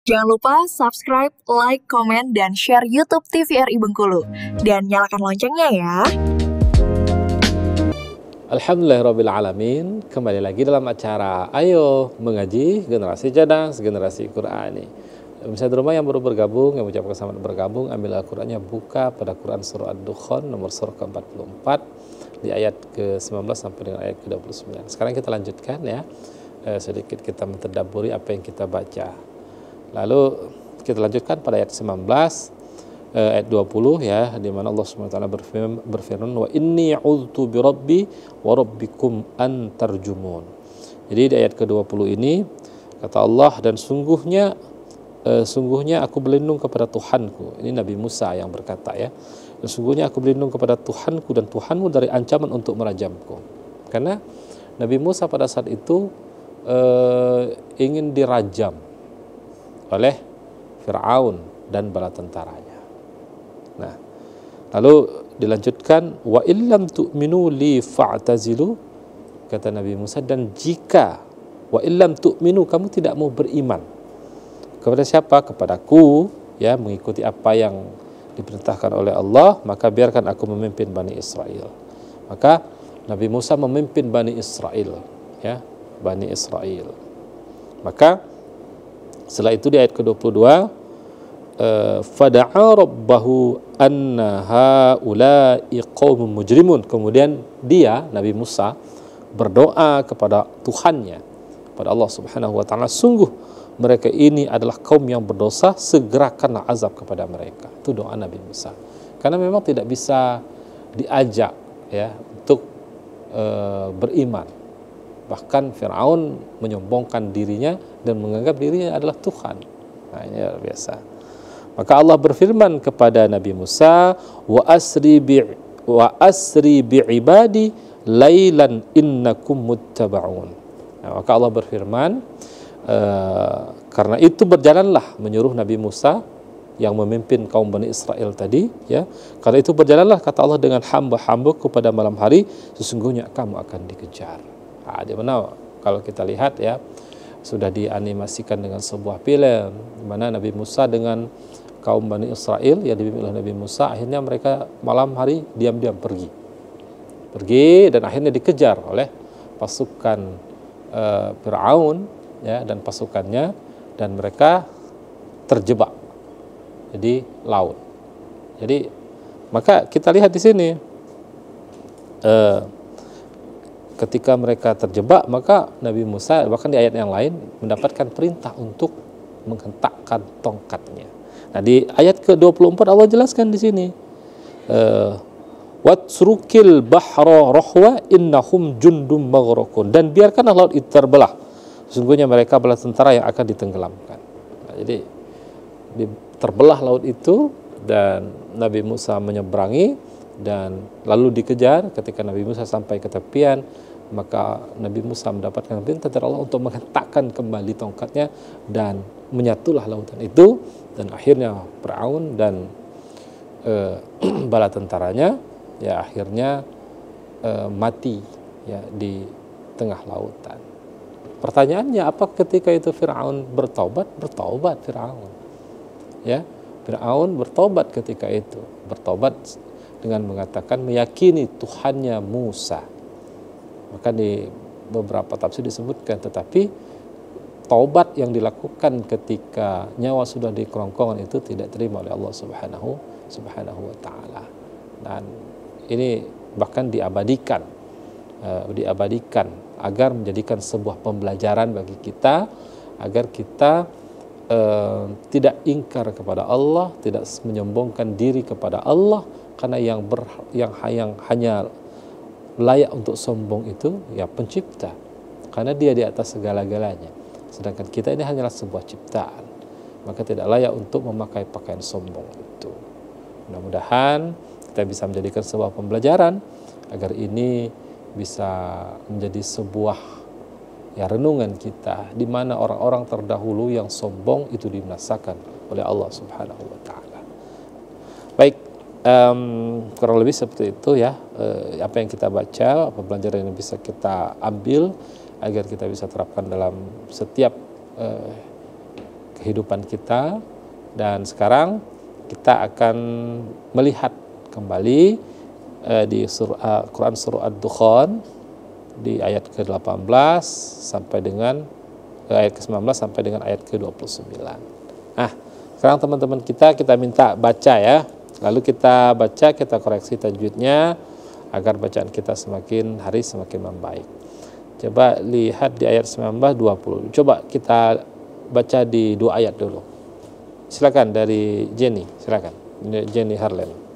Jangan lupa subscribe, like, komen, dan share YouTube TVRI Bengkulu. Dan nyalakan loncengnya ya. Alhamdulillahirrabbilalamin. Kembali lagi dalam acara Ayo Mengaji Generasi Cerdas, Generasi Qur'ani. Misalnya di rumah yang baru bergabung, yang mengucapkan selamat bergabung, ambil Al-Qur'annya, buka pada Quran Surah Ad-Dukhan nomor surah ke-44 di ayat ke-19 sampai dengan ayat ke-29. Sekarang kita lanjutkan ya, sedikit kita mentadabburi apa yang kita baca. Lalu kita lanjutkan pada ayat 19, ayat 20 ya, di mana Allah SWT berfirman, wa inni a'udzu birabbi wa rabbikum an tarjumun. Jadi di ayat ke-20 ini kata Allah, dan sungguhnya aku berlindung kepada Tuhanku. Ini Nabi Musa yang berkata ya. Dan sungguhnya aku berlindung kepada Tuhanku dan Tuhanmu dari ancaman untuk merajamku. Karena Nabi Musa pada saat itu ingin dirajam oleh Fir'aun dan bala tentaranya. Nah, lalu dilanjutkan, wa illam tu'minu li fa'tazilu, kata Nabi Musa, dan jika wa illam tu'minu, kamu tidak mau beriman kepada siapa? Kepadaku, ya, mengikuti apa yang diperintahkan oleh Allah, maka biarkan aku memimpin Bani Israel. Maka Nabi Musa memimpin Bani Israel, ya, Bani Israel. Maka setelah itu di ayat ke-22, fada'a rabbahu anna haula'i qaumun mujrimun. Kemudian dia, Nabi Musa, berdoa kepada Tuhannya, kepada Allah Subhanahu wa taala, sungguh mereka ini adalah kaum yang berdosa, segerakanlah azab kepada mereka. Itu doa Nabi Musa. Karena memang tidak bisa diajak ya untuk beriman. Bahkan Fir'aun menyombongkan dirinya dan menganggap dirinya adalah Tuhan. Nah, ini luar biasa. Maka Allah berfirman kepada Nabi Musa, wa asri bi ibadi lailan innakum muttaba'un. Nah, maka Allah berfirman, karena itu berjalanlah, menyuruh Nabi Musa yang memimpin kaum Bani Israel tadi, ya. Karena itu berjalanlah, kata Allah, dengan hamba-hambaku pada malam hari, sesungguhnya kamu akan dikejar. Nah, di mana kalau kita lihat ya, sudah dianimasikan dengan sebuah film di mana Nabi Musa dengan kaum Bani Israel yang dipimpin oleh Nabi Musa, akhirnya mereka malam hari diam-diam pergi dan akhirnya dikejar oleh pasukan Fir'aun ya dan pasukannya, dan mereka terjebak di laut. Jadi maka kita lihat di sini, ketika mereka terjebak, maka Nabi Musa bahkan di ayat yang lain mendapatkan perintah untuk menghentakkan tongkatnya. Nah, di ayat ke-24 Allah jelaskan di sini, watsrukil bahra rahwa innahum jundum maghraqun, dan biarkanlah laut itu terbelah, sesungguhnya mereka adalah tentara yang akan ditenggelamkan. Nah, jadi terbelah laut itu dan Nabi Musa menyeberangi dan lalu dikejar. Ketika Nabi Musa sampai ke tepian, maka Nabi Musa mendapatkan perintah dari Allah untuk menghentakkan kembali tongkatnya dan menyatulah lautan itu, dan akhirnya Fir'aun dan bala tentaranya ya akhirnya mati ya di tengah lautan. Pertanyaannya, apa ketika itu Fir'aun bertaubat? Bertaubat Fir'aun. Ya, Fir'aun bertobat ketika itu, bertobat dengan mengatakan meyakini Tuhannya Musa. Maka di beberapa tafsir disebutkan, tetapi taubat yang dilakukan ketika nyawa sudah di kerongkongan itu tidak terima oleh Allah Subhanahu wa taala. Dan ini bahkan diabadikan agar menjadikan sebuah pembelajaran bagi kita, agar kita tidak ingkar kepada Allah, tidak menyombongkan diri kepada Allah, karena yang hanya layak untuk sombong itu ya pencipta, karena dia di atas segala-galanya, sedangkan kita ini hanyalah sebuah ciptaan, maka tidak layak untuk memakai pakaian sombong itu. Mudah-mudahan kita bisa menjadikan sebuah pembelajaran agar ini bisa menjadi sebuah ya renungan kita, di mana orang-orang terdahulu yang sombong itu dibinasakan oleh Allah Subhanahu wa taala. Baik, kurang lebih seperti itu ya, apa yang kita baca, apa pelajaran yang bisa kita ambil agar kita bisa terapkan dalam setiap kehidupan kita. Dan sekarang kita akan melihat kembali di Quran surah Ad-Dukhan di ayat ke-18 sampai dengan ayat ke-19 sampai dengan ayat ke-29. Nah, sekarang teman-teman kita minta baca ya. Lalu kita baca, kita koreksi tajwidnya agar bacaan kita semakin hari semakin membaik. Coba lihat di ayat 19 20. Coba kita baca di 2 ayat dulu. Silakan dari Jenny, silakan. Jenny Harlen.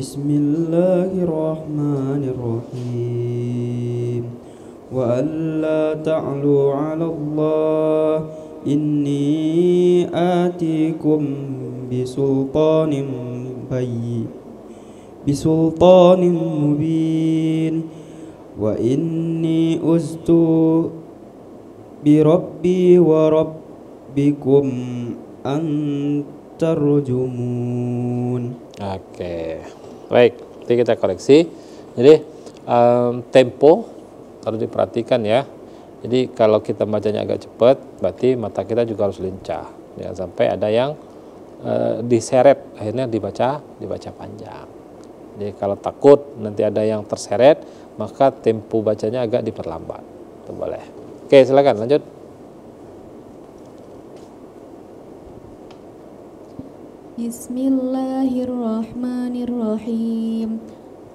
Bismillahirrahmanirrahim. Wa alla ta'lu 'ala Allah inni atikum bisultanin mubin wa inni uztu bi rabbi wa rabbikum an tarjumun. Oke, baik. Nanti kita koreksi. Jadi tempo harus diperhatikan ya. Jadi kalau kita bacanya agak cepat, berarti mata kita juga harus lincah. Jangan sampai ada yang diseret, akhirnya dibaca panjang. Jadi kalau takut nanti ada yang terseret, maka tempo bacanya agak diperlambat. Itu boleh. Oke, silakan lanjut. Bismillahirrahmanirrahim.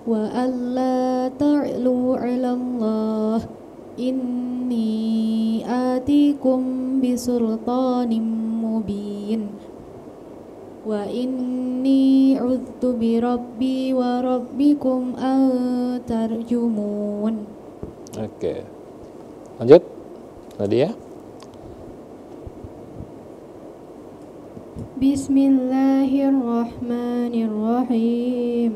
Wa alla ta'lu 'ala Allah inni atikum bisultanin mubin wa inni 'udzu bi rabbi wa rabbikum an tarjumun. Oke. Lanjut. Nadia. Bismillahirrahmanirrahim.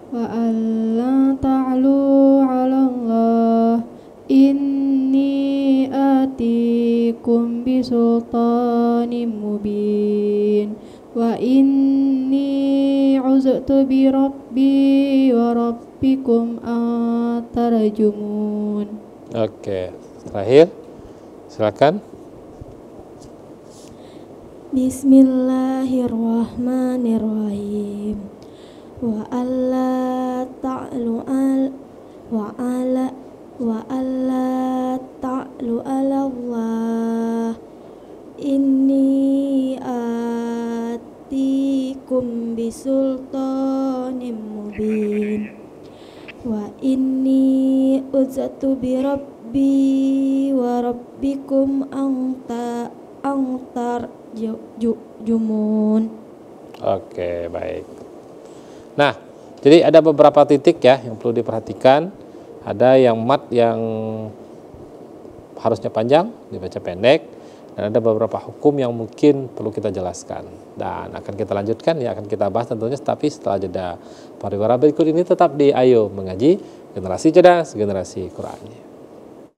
Wa alla ta'lu 'ala Allah inni atikum bisultanin mubin wa inni 'uztu bi rabbi wa rabbikum atarjumun. Oke. Terakhir. Silakan. Bismillahirrahmanirrahim. Wa alla ta'lu ala Allah inni atikum bisultanin mubin wa inni uzatu bi rabbi wa rabbikum antar jumun. Oke, baik. Nah, jadi ada beberapa titik ya yang perlu diperhatikan. Ada yang mat yang harusnya panjang, dibaca pendek. Dan ada beberapa hukum yang mungkin perlu kita jelaskan. Dan akan kita lanjutkan, ya akan kita bahas tentunya. Tapi setelah jeda pariwara berikut ini tetap di Ayo Mengaji, Generasi Cerdas, Generasi Quran.